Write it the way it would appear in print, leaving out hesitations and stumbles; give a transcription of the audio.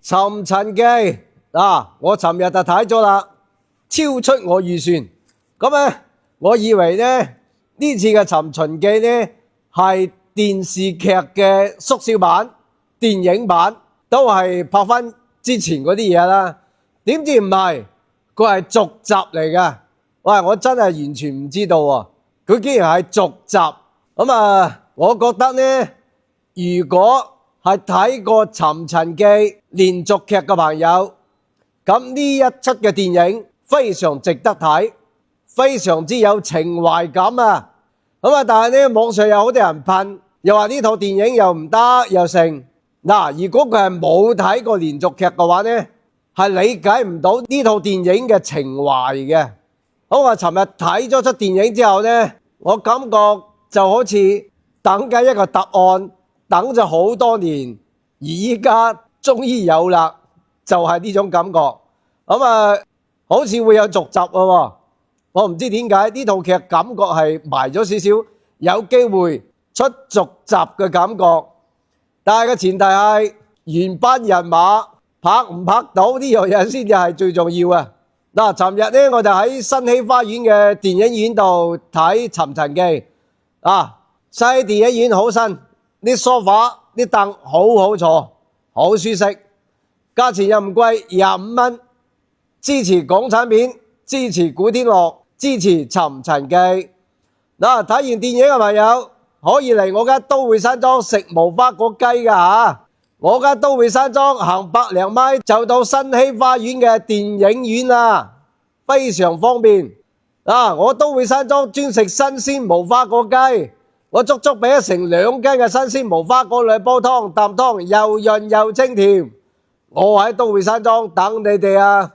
尋秦記我尋日就睇咗啦，超出我預算。咁咧，我以為咧呢次嘅尋秦記咧係電視劇嘅縮小版、電影版，都係拍翻之前嗰啲嘢啦。點知唔係，佢係續集嚟㗎。喂，我真係完全唔知道喎，佢竟然係續集。咁我覺得呢，如果係睇過《尋秦記》連續劇嘅朋友，咁呢一出嘅電影非常值得睇，非常之有情懷感啊！但係呢，網上有好多人噴，又話呢套電影又唔得又成。如果佢係冇睇過連續劇嘅話呢，係理解唔到呢套電影嘅情懷嘅。我尋日睇咗出電影之後呢，我感覺就好似等緊一個答案，等咗好多年，而依家終於有啦，就係呢種感覺。好似會有續集喎，我唔知點解呢套劇感覺係埋咗少少，有機會出續集嘅感覺。但係個前提係原班人馬拍唔拍到呢樣嘢先至係最重要啊！尋日呢，我就喺新禧花園嘅電影院度睇《尋秦記》新禧電影院好新，啲梳化啲凳好好坐，好舒適，價錢又唔貴，25蚊。支持港產片，支持古天樂，支持《尋秦記》。睇完電影嘅朋友可以嚟我間都會山莊食無花果雞㗎嚇。我間都會山莊行100零米就到新禧花園嘅電影院啦，非常方便。我都會山莊專食新鮮無花果雞，我足足俾咗成2斤嘅新鮮無花果嚟煲湯，啖湯又潤又清甜。我喺都會山莊等你哋啊！